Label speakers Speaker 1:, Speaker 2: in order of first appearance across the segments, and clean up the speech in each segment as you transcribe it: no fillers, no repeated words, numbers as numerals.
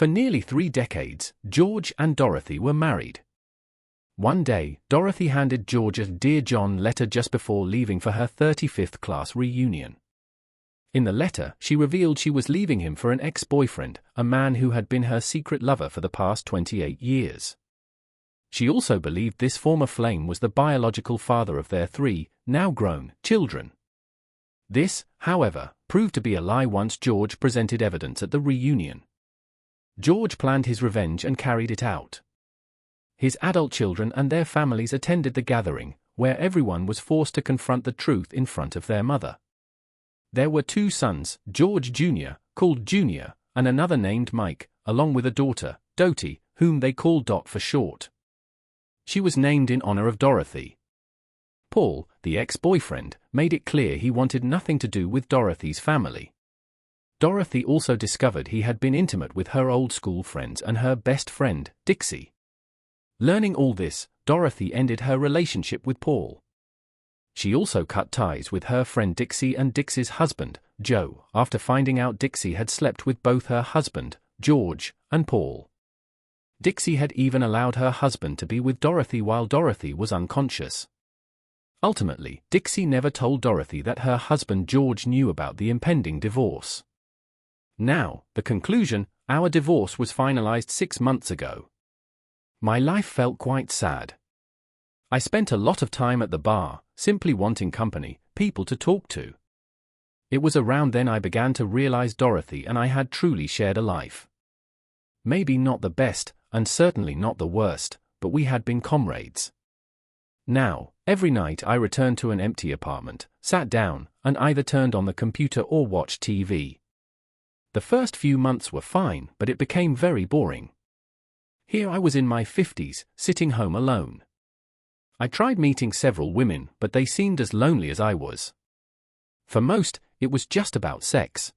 Speaker 1: For nearly 3 decades, George and Dorothy were married. One day, Dorothy handed George a Dear John letter just before leaving for her 35th class reunion. In the letter, she revealed she was leaving him for an ex-boyfriend, a man who had been her secret lover for the past 28 years. She also believed this former flame was the biological father of their 3, now grown, children. This, however, proved to be a lie once George presented evidence at the reunion. George planned his revenge and carried it out. His adult children and their families attended the gathering, where everyone was forced to confront the truth in front of their mother. There were 2 sons, George Jr., called Junior, and another named Mike, along with a daughter, Dottie, whom they called Dot for short. She was named in honor of Dorothy. Paul, the ex-boyfriend, made it clear he wanted nothing to do with Dorothy's family. Dorothy also discovered he had been intimate with her old school friends and her best friend, Dixie. Learning all this, Dorothy ended her relationship with Paul. She also cut ties with her friend Dixie and Dixie's husband, Joe, after finding out Dixie had slept with both her husband, George, and Paul. Dixie had even allowed her husband to be with Dorothy while Dorothy was unconscious. Ultimately, Dixie never told Dorothy that her husband George knew about the impending divorce. Now, the conclusion: our divorce was finalized 6 months ago. My life felt quite sad. I spent a lot of time at the bar, simply wanting company, people to talk to. It was around then I began to realize Dorothy and I had truly shared a life. Maybe not the best, and certainly not the worst, but we had been comrades. Now, every night I returned to an empty apartment, sat down, and either turned on the computer or watched TV. The first few months were fine, but it became very boring. Here I was in my 50s, sitting home alone. I tried meeting several women, but they seemed as lonely as I was. For most, it was just about sex.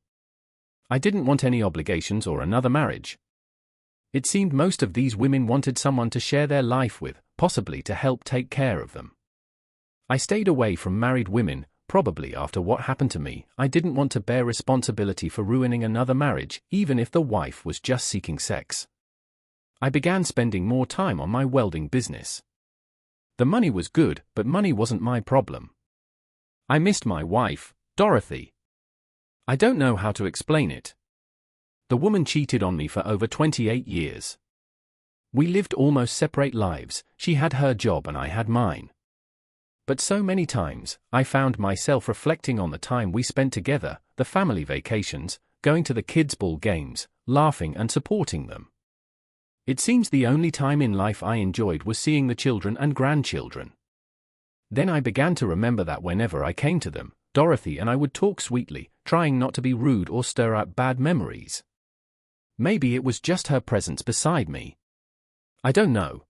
Speaker 1: I didn't want any obligations or another marriage. It seemed most of these women wanted someone to share their life with, possibly to help take care of them. I stayed away from married women, probably after what happened to me. I didn't want to bear responsibility for ruining another marriage, even if the wife was just seeking sex. I began spending more time on my welding business. The money was good, but money wasn't my problem. I missed my wife, Dorothy. I don't know how to explain it. The woman cheated on me for over 28 years. We lived almost separate lives. She had her job and I had mine. But so many times, I found myself reflecting on the time we spent together, the family vacations, going to the kids' ball games, laughing and supporting them. It seems the only time in life I enjoyed was seeing the children and grandchildren. Then I began to remember that whenever I came to them, Dorothy and I would talk sweetly, trying not to be rude or stir up bad memories. Maybe it was just her presence beside me. I don't know.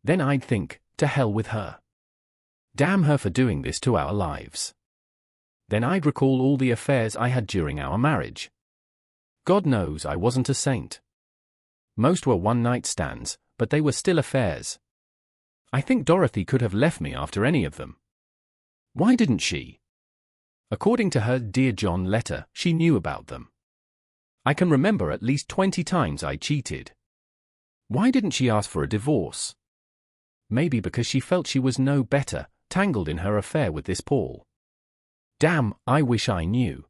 Speaker 1: Then I'd think, to hell with her. Damn her for doing this to our lives. Then I'd recall all the affairs I had during our marriage. God knows I wasn't a saint. Most were one-night stands, but they were still affairs. I think Dorothy could have left me after any of them. Why didn't she? According to her Dear John letter, she knew about them. I can remember at least 20 times I cheated. Why didn't she ask for a divorce? Maybe because she felt she was no better, tangled in her affair with this Paul. Damn, I wish I knew.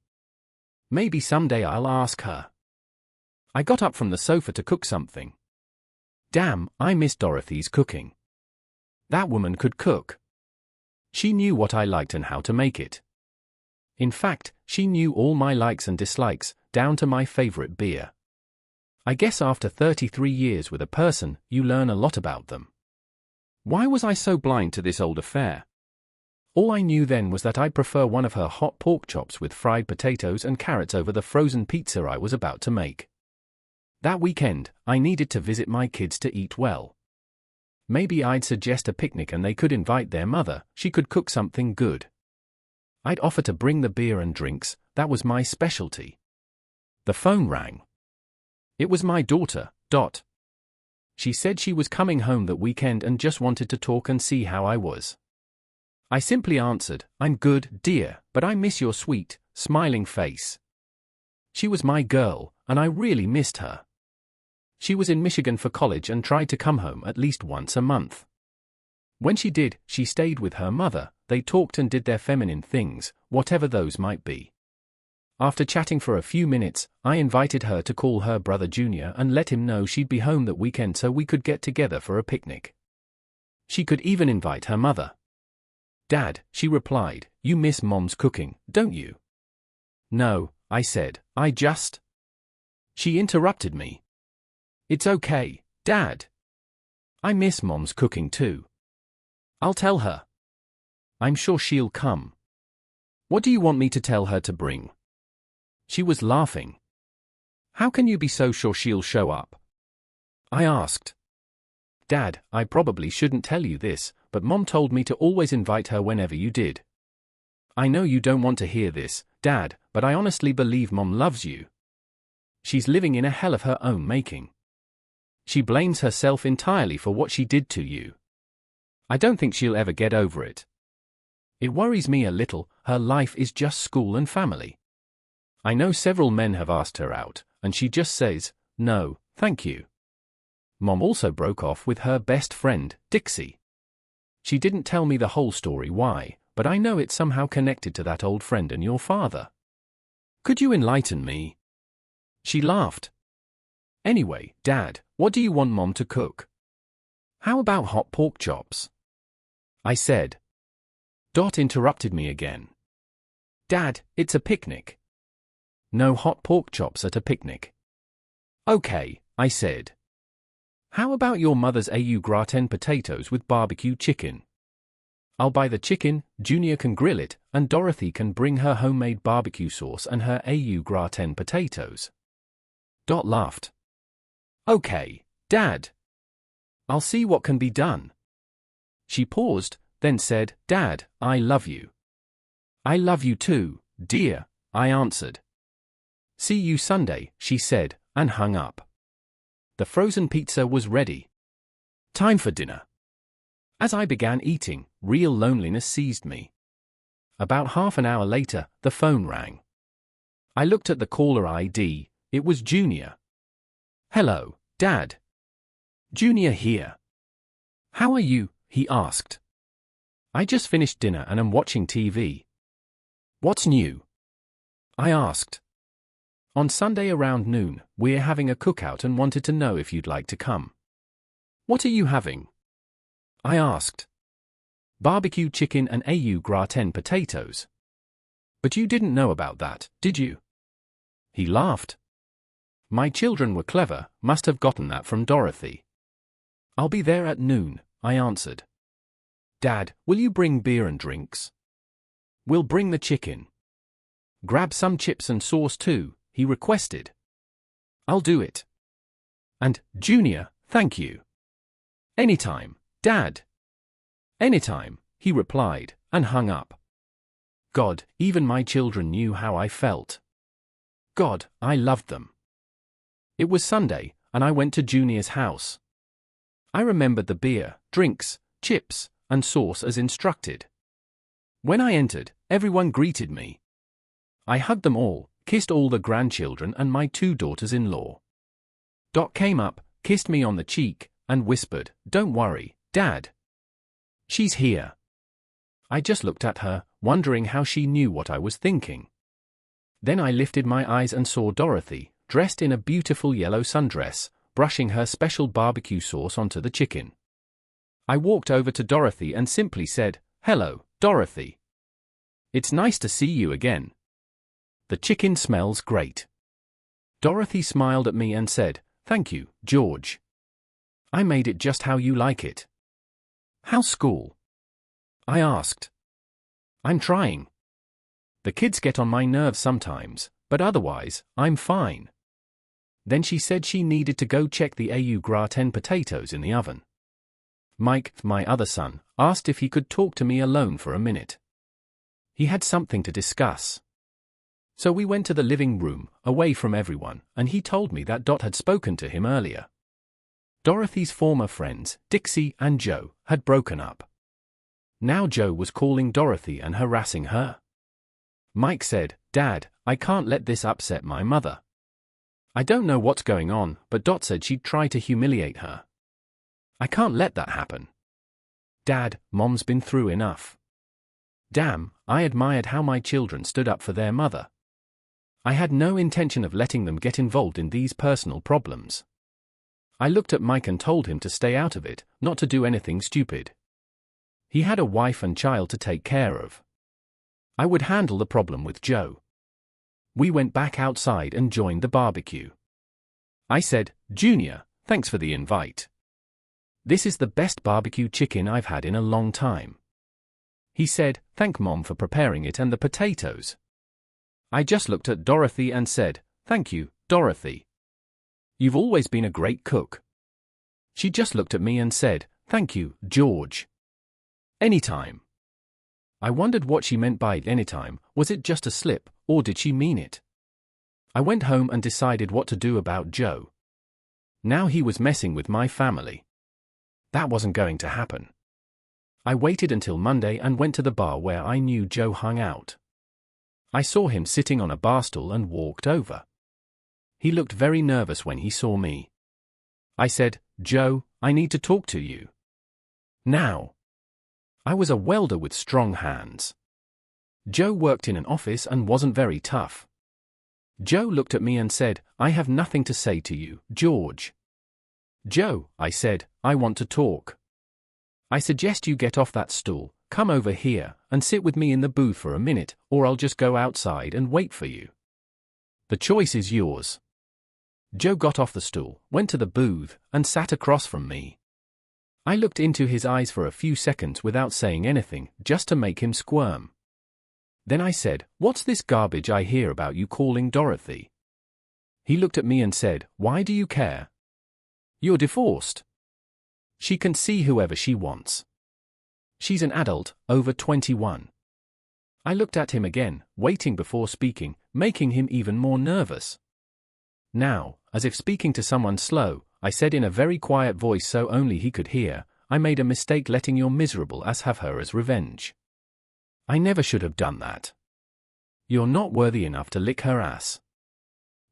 Speaker 1: Maybe someday I'll ask her. I got up from the sofa to cook something. Damn, I miss Dorothy's cooking. That woman could cook. She knew what I liked and how to make it. In fact, she knew all my likes and dislikes, down to my favorite beer. I guess after 33 years with a person, you learn a lot about them. Why was I so blind to this old affair? All I knew then was that I'd prefer one of her hot pork chops with fried potatoes and carrots over the frozen pizza I was about to make. That weekend, I needed to visit my kids to eat well. Maybe I'd suggest a picnic and they could invite their mother. She could cook something good. I'd offer to bring the beer and drinks. That was my specialty. The phone rang. It was my daughter, Dot. She said she was coming home that weekend and just wanted to talk and see how I was. I simply answered, "I'm good, dear, but I miss your sweet, smiling face." She was my girl, and I really missed her. She was in Michigan for college and tried to come home at least once a month. When she did, she stayed with her mother. They talked and did their feminine things, whatever those might be. After chatting for a few minutes, I invited her to call her brother Junior and let him know she'd be home that weekend so we could get together for a picnic. She could even invite her mother. "Dad," she replied, "you miss Mom's cooking, don't you?" "No," I said, "I just..." She interrupted me. "It's okay, Dad. I miss Mom's cooking too. I'll tell her. I'm sure she'll come. What do you want me to tell her to bring?" She was laughing. "How can you be so sure she'll show up?" I asked. "Dad, I probably shouldn't tell you this, but Mom told me to always invite her whenever you did. I know you don't want to hear this, Dad, but I honestly believe Mom loves you. She's living in a hell of her own making. She blames herself entirely for what she did to you. I don't think she'll ever get over it. It worries me a little. Her life is just school and family. I know several men have asked her out, and she just says, 'No, thank you.' Mom also broke off with her best friend, Dixie. She didn't tell me the whole story why, but I know it's somehow connected to that old friend and your father. Could you enlighten me?" She laughed. "Anyway, Dad, what do you want Mom to cook? How about hot pork chops?" I said. Dot interrupted me again. "Dad, it's a picnic. No hot pork chops at a picnic." "Okay," I said. "How about your mother's au gratin potatoes with barbecue chicken? I'll buy the chicken, Junior can grill it, and Dorothy can bring her homemade barbecue sauce and her au gratin potatoes." Dot laughed. "Okay, Dad. I'll see what can be done." She paused, then said, "Dad, I love you." "I love you too, dear," I answered. "See you Sunday," she said, and hung up. The frozen pizza was ready. Time for dinner. As I began eating, real loneliness seized me. About half an hour later, the phone rang. I looked at the caller ID. It was Junior. "Hello, Dad. Junior here. How are you?" he asked. "I just finished dinner and am watching TV. What's new?" I asked. "On Sunday around noon, we're having a cookout and wanted to know if you'd like to come." "What are you having?" I asked. "Barbecue chicken and au gratin potatoes." "But you didn't know about that, did you?" He laughed. "My children were clever, must have gotten that from Dorothy." "I'll be there at noon," I answered. "Dad, will you bring beer and drinks?" "We'll bring the chicken." "Grab some chips and sauce too," he requested. "I'll do it." "And, Junior, thank you." "Anytime, Dad." "Anytime," he replied, and hung up. God, even my children knew how I felt. God, I loved them. It was Sunday, and I went to Junior's house. I remembered the beer, drinks, chips, and sauce as instructed. When I entered, everyone greeted me. I hugged them all, kissed all the grandchildren and my 2 daughters-in-law. Dot came up, kissed me on the cheek, and whispered, "Don't worry, Dad. She's here." I just looked at her, wondering how she knew what I was thinking. Then I lifted my eyes and saw Dorothy, dressed in a beautiful yellow sundress, brushing her special barbecue sauce onto the chicken. I walked over to Dorothy and simply said, "Hello, Dorothy. It's nice to see you again. The chicken smells great." Dorothy smiled at me and said, "Thank you, George. I made it just how you like it." "How's school?" I asked. "I'm trying. The kids get on my nerves sometimes, but otherwise, I'm fine." Then she said she needed to go check the au gratin potatoes in the oven. Mike, my other son, asked if he could talk to me alone for a minute. He had something to discuss. So we went to the living room, away from everyone, and he told me that Dot had spoken to him earlier. Dorothy's former friends, Dixie and Joe, had broken up. Now Joe was calling Dorothy and harassing her. Mike said, "Dad, I can't let this upset my mother. I don't know what's going on, but Dot said she'd try to humiliate her. I can't let that happen. Dad, Mom's been through enough. Damn, I admired how my children stood up for their mother. I had no intention of letting them get involved in these personal problems. I looked at Mike and told him to stay out of it, not to do anything stupid. He had a wife and child to take care of. I would handle the problem with Joe. We went back outside and joined the barbecue. I said, Junior, thanks for the invite. This is the best barbecue chicken I've had in a long time. He said, thank Mom for preparing it and the potatoes. I just looked at Dorothy and said, thank you, Dorothy. You've always been a great cook. She just looked at me and said, thank you, George. Anytime. I wondered what she meant by anytime. Was it just a slip, or did she mean it? I went home and decided what to do about Joe. Now he was messing with my family. That wasn't going to happen. I waited until Monday and went to the bar where I knew Joe hung out. I saw him sitting on a bar stool and walked over. He looked very nervous when he saw me. I said, Joe, I need to talk to you. Now. I was a welder with strong hands. Joe worked in an office and wasn't very tough. Joe looked at me and said, I have nothing to say to you, George. Joe, I said, I want to talk. I suggest you get off that stool, come over here, and sit with me in the booth for a minute, or I'll just go outside and wait for you. The choice is yours. Joe got off the stool, went to the booth, and sat across from me. I looked into his eyes for a few seconds without saying anything, just to make him squirm. Then I said, what's this garbage I hear about you calling Dorothy? He looked at me and said, why do you care? You're divorced. She can see whoever she wants. She's an adult, over 21. I looked at him again, waiting before speaking, making him even more nervous. Now, as if speaking to someone slow, I said in a very quiet voice so only he could hear, I made a mistake letting your miserable ass have her as revenge. I never should have done that. You're not worthy enough to lick her ass.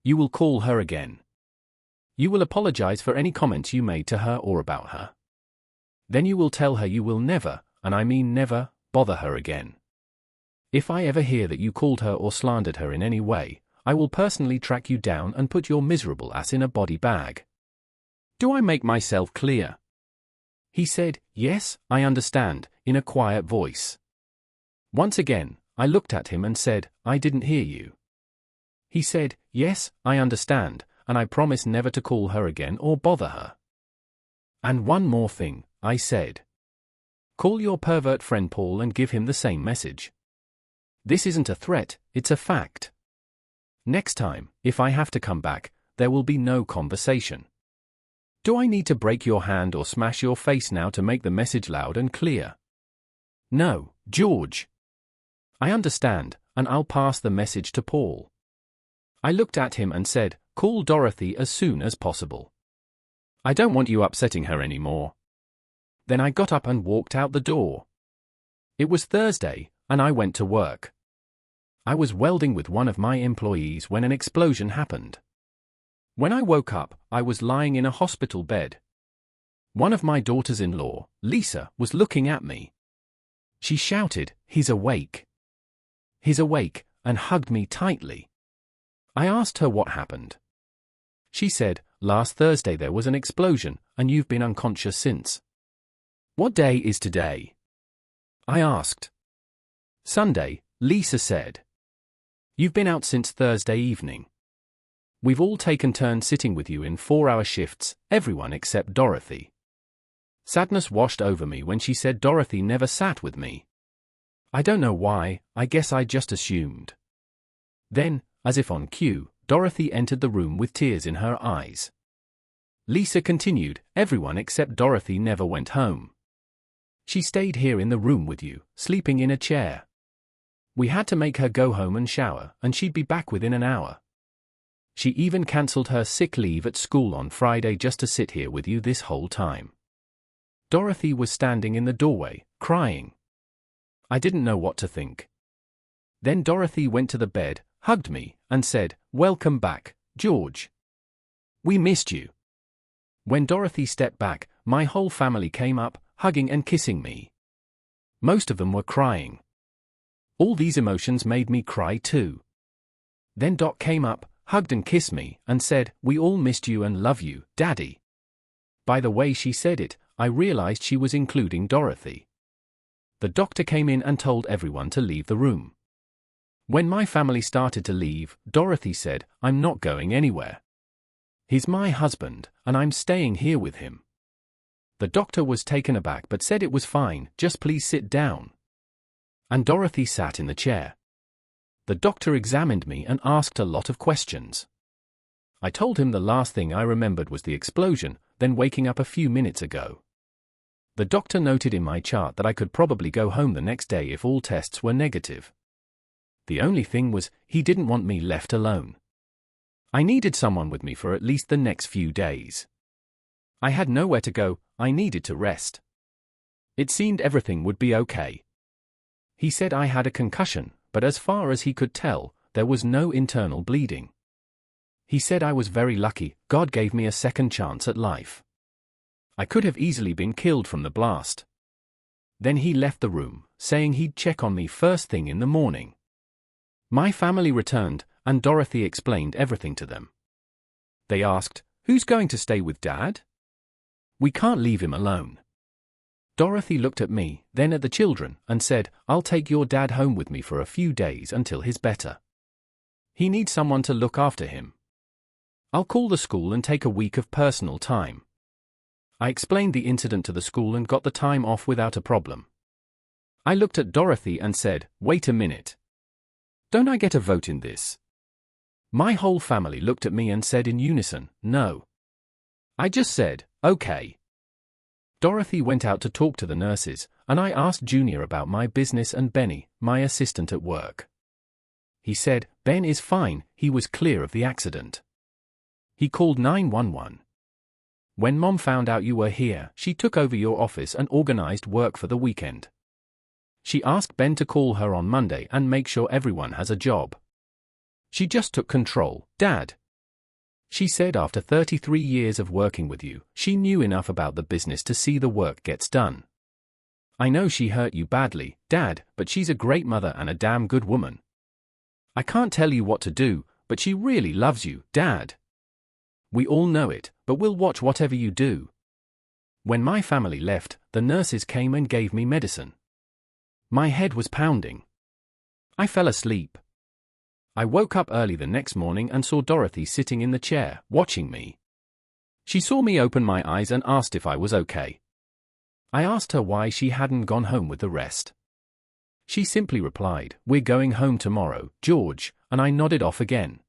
Speaker 1: You will call her again. You will apologize for any comments you made to her or about her. Then you will tell her you will never, and I mean never, bother her again. If I ever hear that you called her or slandered her in any way, I will personally track you down and put your miserable ass in a body bag. Do I make myself clear? He said, yes, I understand, in a quiet voice. Once again, I looked at him and said, I didn't hear you. He said, yes, I understand, and I promise never to call her again or bother her. And one more thing, I said. Call your pervert friend Paul and give him the same message. This isn't a threat, it's a fact. Next time, if I have to come back, there will be no conversation. Do I need to break your hand or smash your face now to make the message loud and clear? No, George. I understand, and I'll pass the message to Paul. I looked at him and said, call Dorothy as soon as possible. I don't want you upsetting her anymore. Then I got up and walked out the door. It was Thursday, and I went to work. I was welding with one of my employees when an explosion happened. When I woke up, I was lying in a hospital bed. One of my daughters-in-law, Lisa, was looking at me. She shouted, he's awake. He's awake, and hugged me tightly. I asked her what happened. She said, last Thursday there was an explosion, and you've been unconscious since. What day is today? I asked. Sunday, Lisa said. You've been out since Thursday evening. We've all taken turns sitting with you in 4-hour shifts, everyone except Dorothy. Sadness washed over me when she said Dorothy never sat with me. I don't know why, I guess I just assumed. Then, as if on cue, Dorothy entered the room with tears in her eyes. Lisa continued, everyone except Dorothy never went home. She stayed here in the room with you, sleeping in a chair. We had to make her go home and shower, and she'd be back within an hour. She even cancelled her sick leave at school on Friday just to sit here with you this whole time. Dorothy was standing in the doorway, crying. I didn't know what to think. Then Dorothy went to the bed, hugged me, and said, welcome back, George. We missed you." When Dorothy stepped back, my whole family came up, hugging and kissing me. Most of them were crying. All these emotions made me cry too. Then Doc came up, hugged and kissed me, and said, "We all missed you and love you, Daddy." By the way she said it, I realized she was including Dorothy. The doctor came in and told everyone to leave the room. When my family started to leave, Dorothy said, "I'm not going anywhere. He's my husband, and I'm staying here with him." The doctor was taken aback but said it was fine, just please sit down. And Dorothy sat in the chair. The doctor examined me and asked a lot of questions. I told him the last thing I remembered was the explosion, then waking up a few minutes ago. The doctor noted in my chart that I could probably go home the next day if all tests were negative. The only thing was, he didn't want me left alone. I needed someone with me for at least the next few days. I had nowhere to go, I needed to rest. It seemed everything would be okay. He said I had a concussion, but as far as he could tell, there was no internal bleeding. He said I was very lucky, God gave me a second chance at life. I could have easily been killed from the blast. Then he left the room, saying he'd check on me first thing in the morning. My family returned, and Dorothy explained everything to them. They asked, "Who's going to stay with Dad? We can't leave him alone." Dorothy looked at me, then at the children, and said, "I'll take your dad home with me for a few days until he's better. He needs someone to look after him. I'll call the school and take a week of personal time." I explained the incident to the school and got the time off without a problem. I looked at Dorothy and said, "Wait a minute. Don't I get a vote in this?" My whole family looked at me and said in unison, "No." I just said, "Okay." Dorothy went out to talk to the nurses, and I asked Junior about my business and Benny, my assistant at work. He said, "Ben is fine, he was clear of the accident." He called 911. "When Mom found out you were here, she took over your office and organized work for the weekend. She asked Ben to call her on Monday and make sure everyone has a job. She just took control, Dad. She said after 33 years of working with you, she knew enough about the business to see the work gets done. I know she hurt you badly, Dad, but she's a great mother and a damn good woman. I can't tell you what to do, but she really loves you, Dad. We all know it, but we'll watch whatever you do." When my family left, the nurses came and gave me medicine. My head was pounding. I fell asleep. I woke up early the next morning and saw Dorothy sitting in the chair, watching me. She saw me open my eyes and asked if I was okay. I asked her why she hadn't gone home with the rest. She simply replied, "We're going home tomorrow, George," and I nodded off again.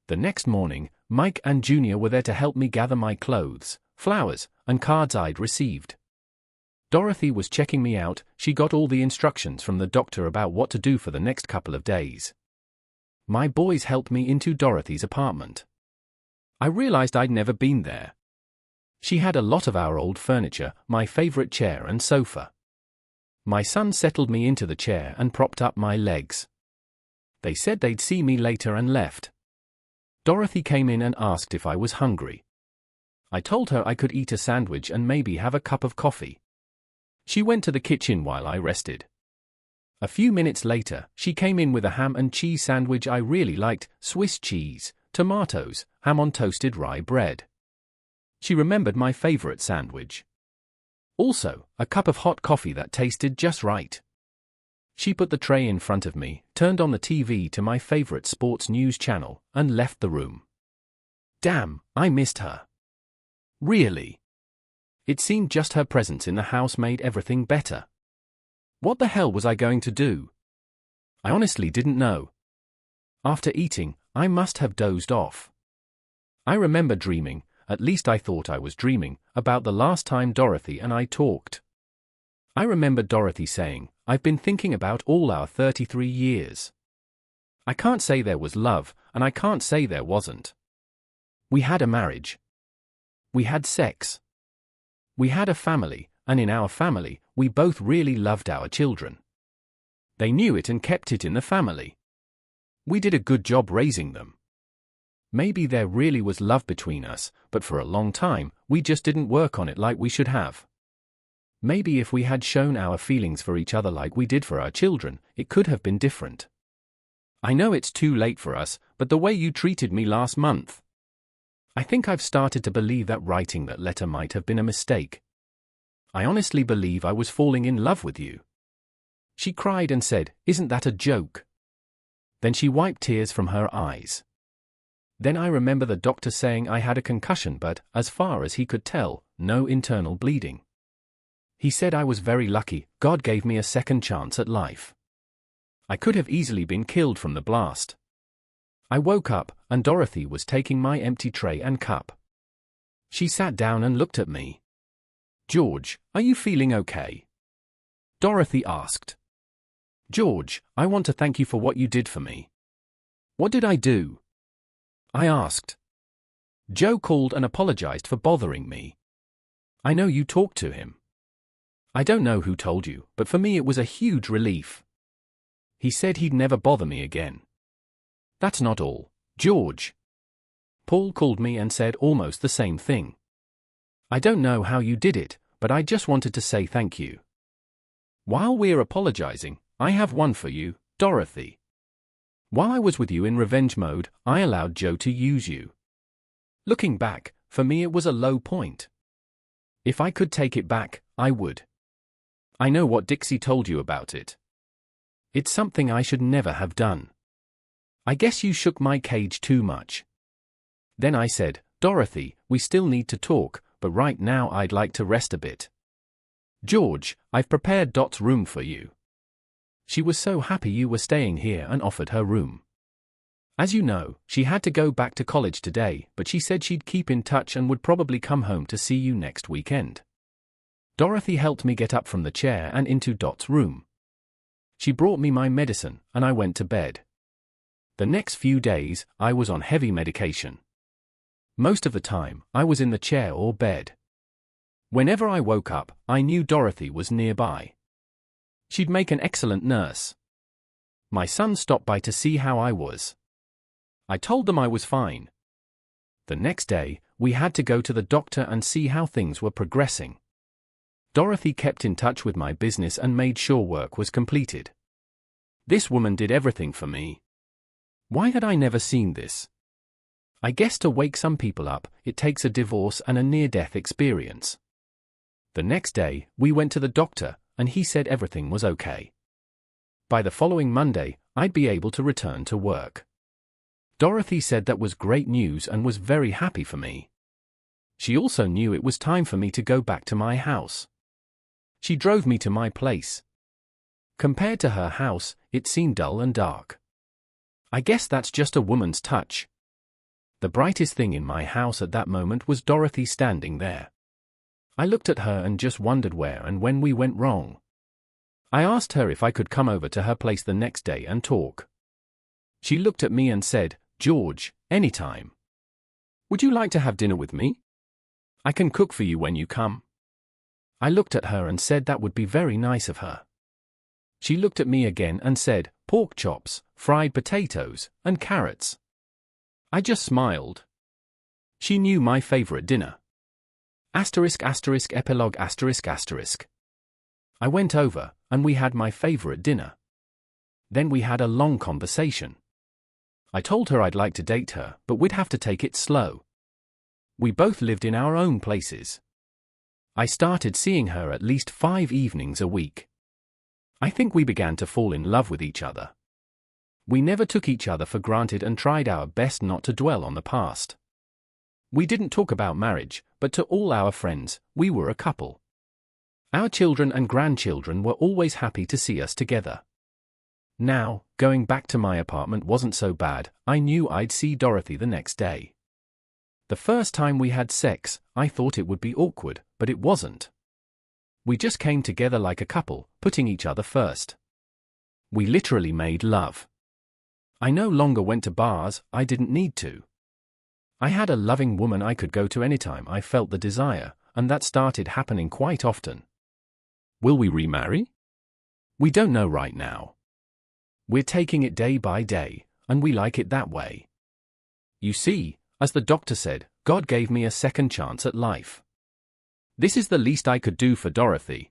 Speaker 1: The next morning, Mike and Junior were there to help me gather my clothes, flowers, and cards I'd received. Dorothy was checking me out, she got all the instructions from the doctor about what to do for the next couple of days. My boys helped me into Dorothy's apartment. I realized I'd never been there. She had a lot of our old furniture, my favorite chair and sofa. My son settled me into the chair and propped up my legs. They said they'd see me later and left. Dorothy came in and asked if I was hungry. I told her I could eat a sandwich and maybe have a cup of coffee. She went to the kitchen while I rested. A few minutes later, she came in with a ham and cheese sandwich I really liked, Swiss cheese, tomatoes, ham on toasted rye bread. She remembered my favorite sandwich. Also, a cup of hot coffee that tasted just right. She put the tray in front of me, turned on the TV to my favorite sports news channel, and left the room. Damn, I missed her. Really. It seemed just her presence in the house made everything better. What the hell was I going to do? I honestly didn't know. After eating, I must have dozed off. I remember dreaming, at least I thought I was dreaming, about the last time Dorothy and I talked. I remember Dorothy saying, "I've been thinking about all our 33 years. I can't say there was love, and I can't say there wasn't. We had a marriage. We had sex. We had a family, and in our family, we both really loved our children. They knew it and kept it in the family. We did a good job raising them. Maybe there really was love between us, but for a long time, we just didn't work on it like we should have. Maybe if we had shown our feelings for each other like we did for our children, it could have been different. I know it's too late for us, but the way you treated me last month. I think I've started to believe that writing that letter might have been a mistake. I honestly believe I was falling in love with you." She cried and said, "Isn't that a joke?" Then she wiped tears from her eyes. Then I remember the doctor saying I had a concussion, but, as far as he could tell, no internal bleeding. He said I was very lucky, God gave me a second chance at life. I could have easily been killed from the blast. I woke up, and Dorothy was taking my empty tray and cup. She sat down and looked at me. "George, are you feeling okay?" Dorothy asked. "George, I want to thank you for what you did for me." "What did I do?" I asked. "Joe called and apologized for bothering me. I know you talked to him. I don't know who told you, but for me it was a huge relief. He said he'd never bother me again." "That's not all, George. Paul called me and said almost the same thing. I don't know how you did it, but I just wanted to say thank you. While we're apologizing, I have one for you, Dorothy. While I was with you in revenge mode, I allowed Joe to use you. Looking back, for me it was a low point. If I could take it back, I would. I know what Dixie told you about it. It's something I should never have done. I guess you shook my cage too much." Then I said, "Dorothy, we still need to talk, but right now I'd like to rest a bit. George, I've prepared Dot's room for you. She was so happy you were staying here and offered her room. As you know, she had to go back to college today, but she said she'd keep in touch and would probably come home to see you next weekend." Dorothy helped me get up from the chair and into Dot's room. She brought me my medicine, and I went to bed. The next few days, I was on heavy medication. Most of the time, I was in the chair or bed. Whenever I woke up, I knew Dorothy was nearby. She'd make an excellent nurse. My son stopped by to see how I was. I told them I was fine. The next day, we had to go to the doctor and see how things were progressing. Dorothy kept in touch with my business and made sure work was completed. This woman did everything for me. Why had I never seen this? I guess to wake some people up, it takes a divorce and a near-death experience. The next day, we went to the doctor, and he said everything was okay. By the following Monday, I'd be able to return to work. Dorothy said that was great news and was very happy for me. She also knew it was time for me to go back to my house. She drove me to my place. Compared to her house, it seemed dull and dark. I guess that's just a woman's touch. The brightest thing in my house at that moment was Dorothy standing there. I looked at her and just wondered where and when we went wrong. I asked her if I could come over to her place the next day and talk. She looked at me and said, "George, anytime. Would you like to have dinner with me? I can cook for you when you come." I looked at her and said that would be very nice of her. She looked at me again and said, "Pork chops, fried potatoes, and carrots." I just smiled. She knew my favorite dinner. Epilogue ***. I went over, and we had my favorite dinner. Then we had a long conversation. I told her I'd like to date her, but we'd have to take it slow. We both lived in our own places. I started seeing her at least 5 evenings a week. I think we began to fall in love with each other. We never took each other for granted and tried our best not to dwell on the past. We didn't talk about marriage, but to all our friends, we were a couple. Our children and grandchildren were always happy to see us together. Now, going back to my apartment wasn't so bad. I knew I'd see Dorothy the next day. The first time we had sex, I thought it would be awkward, but it wasn't. We just came together like a couple, putting each other first. We literally made love. I no longer went to bars. I didn't need to. I had a loving woman I could go to anytime I felt the desire, and that started happening quite often. Will we remarry? We don't know right now. We're taking it day by day, and we like it that way. You see, as the doctor said, God gave me a second chance at life. This is the least I could do for Dorothy,